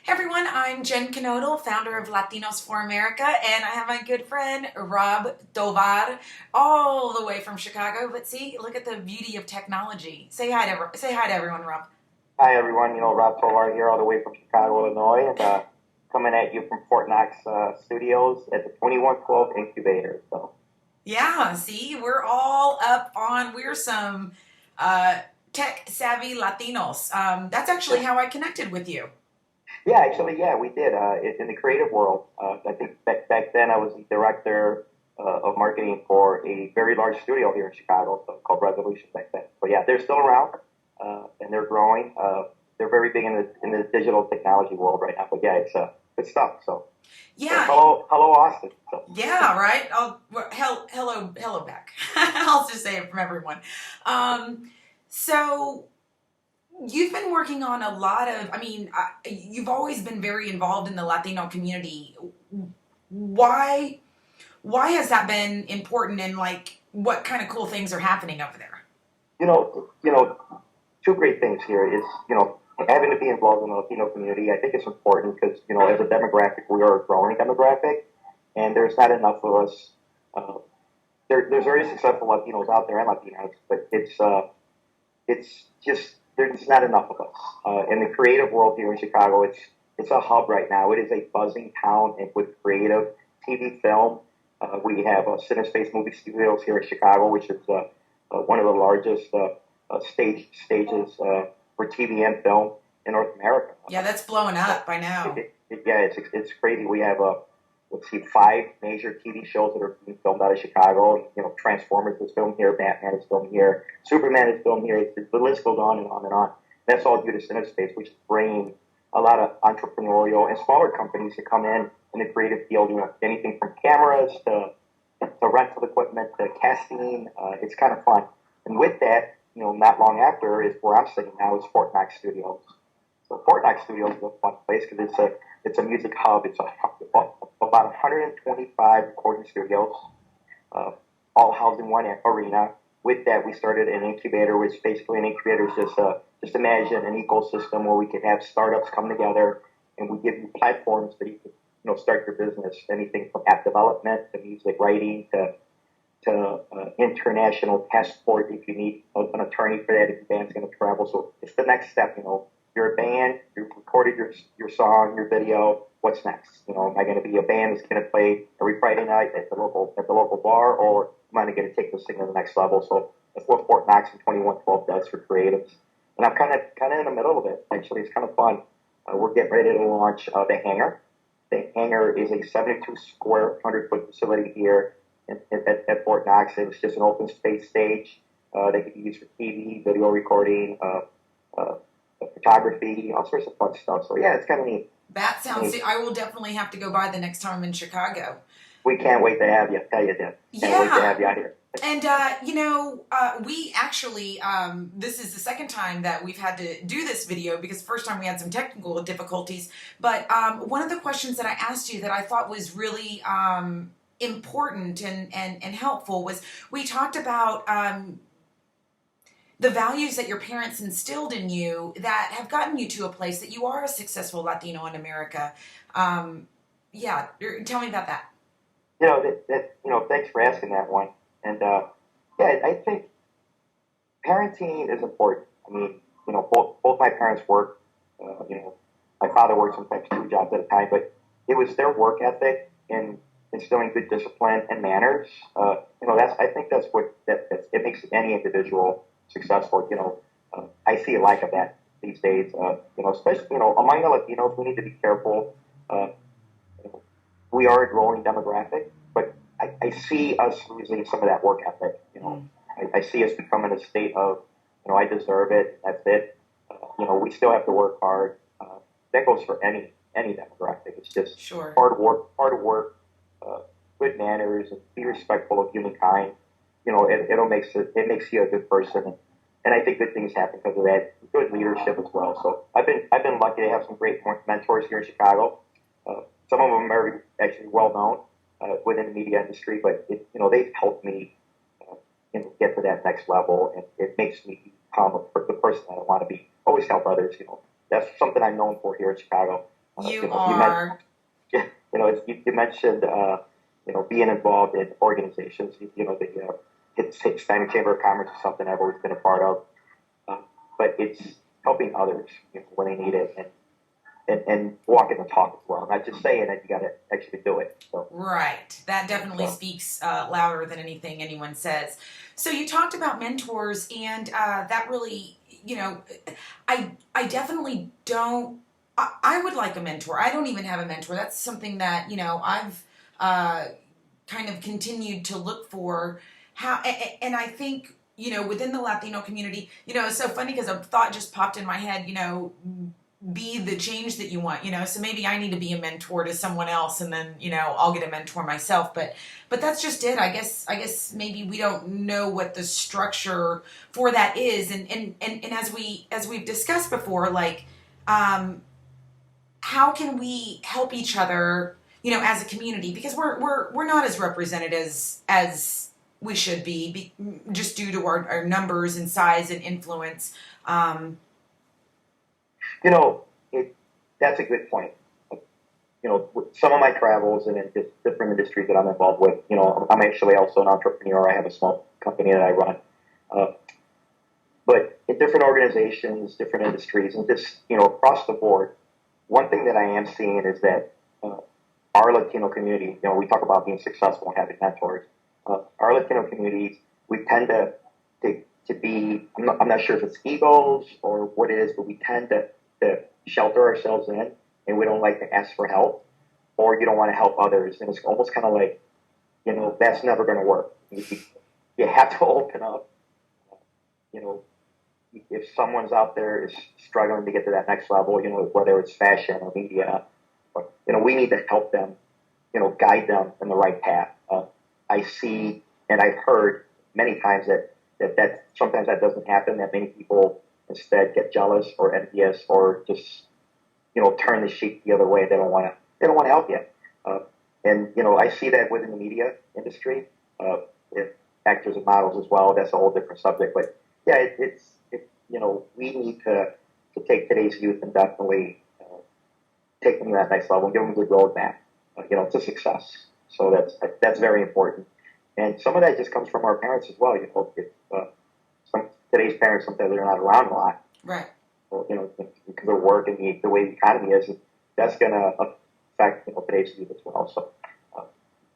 Hey everyone, I'm Jen Canodal, founder of Latinos for America, and I have my good friend Rob Tovar, all the way from Chicago. But see, look at the beauty of technology. Say hi to everyone, Rob. Hi, everyone. Rob Tovar here, all the way from Chicago, Illinois, and coming at you from Fort Knox Studios at the 2112 Incubator. So, Yeah, see, we're some tech savvy Latinos. That's actually how I connected with you. yeah, actually, yeah, we did. In the creative world, I think back then I was the director of marketing for a very large studio here in Chicago, called Resolution back then. So, yeah, they're still around, and they're growing. They're very big in the digital technology world right now. But yeah, it's good stuff. So Yeah, hello, Austin. So. yeah, right. Hello back. I'll just say it from everyone. So you've been working on a lot of. You've always been very involved in the Latino community. Why? Why has that been important? And like, what kind of cool things are happening over there? Two great things here is, having to be involved in the Latino community. I think it's important because, as a demographic, we are a growing demographic, and there's not enough of us. Uh, there's very successful Latinos out there and Latinas, but it's just there's not enough of us. In the creative world here in Chicago, it's a hub right now. It is a buzzing town and with creative TV, film. We have CineSpace Movie Studios here in Chicago, which is one of the largest stages for TV and film in North America. Yeah, that's blowing up by now. Yeah, it's crazy. We have let's see, five major TV shows that are being filmed out of Chicago. Transformers is filmed here, Batman is filmed here, Superman is filmed here. The list goes on and on and on. That's all due to CineSpace, which is bringing a lot of entrepreneurial and smaller companies to come in the creative field. Anything from cameras to rental equipment to casting. It's kind of fun. And with that, not long after is where I'm sitting now is Fort Knox Studios. So Fort Knox Studios is a fun place because it's a music hub. It's about 125 recording studios, all housed in one arena. With that, we started an incubator, which basically an incubator is just imagine an ecosystem where we could have startups come together, and we give you platforms that you can start your business. Anything from app development to music writing to international passport if you need an attorney for that if your band's going to travel. So it's the next step. You're a band, you've recorded your song, your video. What's next? Am I going to be a band that's going to play every Friday night at the local bar, or am I going to take this thing to the next level? So that's what Fort Knox and 2112 does for creatives. And I'm kind of in the middle of it. Actually, it's kind of fun. We're getting ready to launch the Hangar. The Hangar is a 72 square 100-foot facility here at Fort Knox. It's just an open space stage that can be used for TV, video recording, photography, all sorts of fun stuff. So yeah, it's kind of neat. That sounds. I will definitely have to go by the next time I'm in Chicago. We can't wait to have you. Tell you, Dan. Can't wait to have you out here. And, we actually, this is the second time that we've had to do this video because the first time we had some technical difficulties. But one of the questions that I asked you that I thought was really important and helpful was we talked about the values that your parents instilled in you that have gotten you to a place that you are a successful Latino in America. Yeah, tell me about that. Thanks for asking that one. And yeah, I think parenting is important. I mean, both my parents work. My father worked sometimes two jobs at a time, but it was their work ethic and instilling good discipline and manners. I think that's what it makes any individual successful. I see a lack of that these days. Especially among the Latinos, we need to be careful. We are a growing demographic, but I see us losing some of that work ethic. I see us becoming a state of, I deserve it. That's it. We still have to work hard. That goes for any demographic. It's just sure. hard work, good manners, and be respectful of humankind. It makes you a good person, and I think good things happen because of that. Good leadership as well. So I've been lucky to have some great mentors here in Chicago. Some of them are actually well known within the media industry, but they've helped me get to that next level, and it makes me become the person that I want to be. Always help others. That's something I'm known for here in Chicago. You You mentioned, are. you mentioned, being involved in organizations. The Hispanic Chamber of Commerce is something I've always been a part of. Uh, but it's helping others when they need it, and walking the talk as well. Not just saying it, you got to actually do it. So, Right. That definitely so speaks louder than anything anyone says. So you talked about mentors, and that really, I definitely don't. I would like a mentor. I don't even have a mentor. That's something that I've uh, kind of continued to look for. And I think within the Latino community, it's so funny because a thought just popped in my head. Be the change that you want, so maybe I need to be a mentor to someone else, and then I'll get a mentor myself. But that's just it. I guess maybe we don't know what the structure for that is. And as we've discussed before, like how can we help each other as a community, because we're not as represented as we should be, just due to our numbers and size and influence. you know, it that's a good point. With some of my travels and in just different industries that I'm involved with, I'm actually also an entrepreneur. I have a small company that I run. Uh, but in different organizations, different industries, and just, across the board, one thing that I am seeing is that our Latino community, we talk about being successful and having mentors. Our Latino communities, we tend to be, I'm not sure if it's egos or what it is, but we tend to shelter ourselves in, and we don't like to ask for help, or you don't want to help others. And it's almost kind of like, that's never going to work. You have to open up. You know, if someone's out there is struggling to get to that next level, whether it's fashion or media, or, we need to help them, guide them in the right path. I see, and I've heard many times that sometimes that doesn't happen, that many people instead get jealous or envious or just, turn the sheet the other way. They don't want to help you. And I see that within the media industry, if actors and models as well. That's a whole different subject. But yeah, we need to take today's youth and definitely take them to that next level and give them a good roadmap, to success. So that's very important. And some of that just comes from our parents as well. If today's parents, sometimes they're not around a lot. Right. Well, because of work and the way the economy is, that's going to affect today's youth as well. So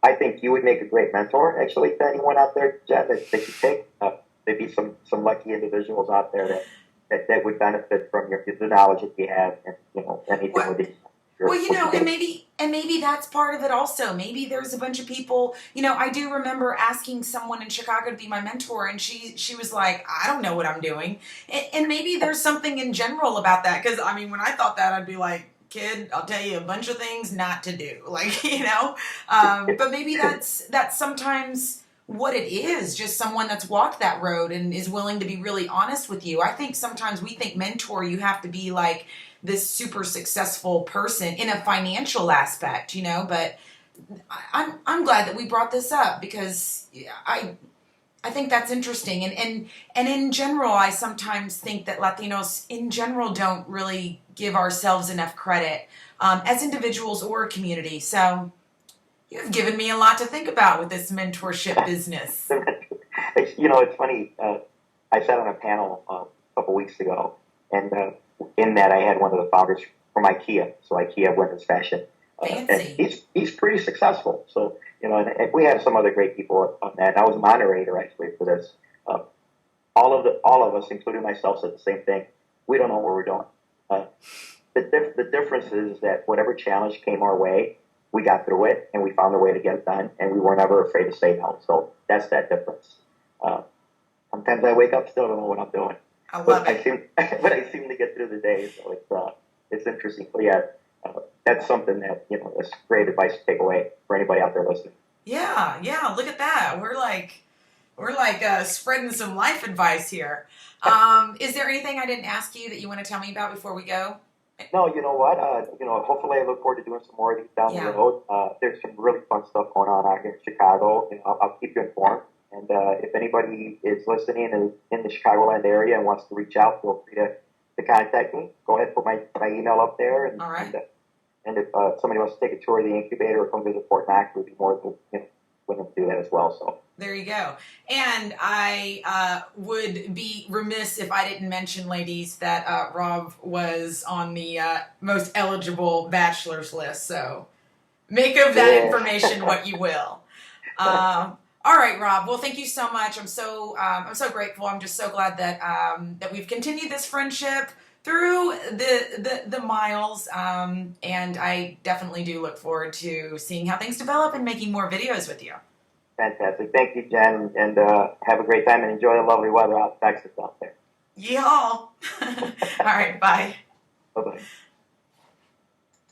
I think you would make a great mentor, actually, to anyone out there, Jen, that they should take. There'd be some lucky individuals out there that would benefit from the knowledge that you have, and anything Well, with it. and maybe that's part of it also. Maybe there's a bunch of people. I do remember asking someone in Chicago to be my mentor, and she was like, "I don't know what I'm doing." And maybe there's something in general about that, because when I thought that, I'd be like, "Kid, I'll tell you a bunch of things not to do," But maybe that's sometimes what it is, just someone that's walked that road and is willing to be really honest with you. I think sometimes we think mentor, you have to be like this super successful person in a financial aspect, but I'm glad that we brought this up, because I think that's interesting. And in general, I sometimes think that Latinos in general don't really give ourselves enough credit as individuals or a community. So you've given me a lot to think about with this mentorship business. It's funny. I sat on a panel a couple weeks ago, and in that I had one of the founders from IKEA, so IKEA women's fashion. And Fancy. he's pretty successful. So and we have some other great people on that. I was a moderator actually for this. All of us, including myself, said the same thing. We don't know what we're doing. The difference is that whatever challenge came our way, we got through it and we found a way to get it done, and we were never afraid to say no. So that's that difference. Sometimes I wake up, still don't know what I'm doing. I love it. I seem to get through the day, so it's interesting. But yeah, that's something that is great advice to take away for anybody out there listening. Yeah. Look at that. We're like spreading some life advice here. Is there anything I didn't ask you that you want to tell me about before we go? No, you know what? Hopefully I look forward to doing some more of these down the road. There's some really fun stuff going on out here in Chicago, and I'll keep you informed. And if anybody is listening and in the Chicagoland area and wants to reach out, feel free to contact me. Go ahead and put my email up there. And, All right. And if somebody wants to take a tour of the incubator or come visit Fort Mac, we'd be more than willing to do that as well. So there you go. And I would be remiss if I didn't mention, ladies, that Rob was on the most eligible bachelor's list. So make of that information what you will. All right, Rob. Well, thank you so much. I'm so grateful. I'm just so glad that that we've continued this friendship through the miles, and I definitely do look forward to seeing how things develop and making more videos with you. Fantastic. Thank you, Jen, and have a great time and enjoy the lovely weather out in Texas out there. Yeehaw! All right, bye. Bye-bye.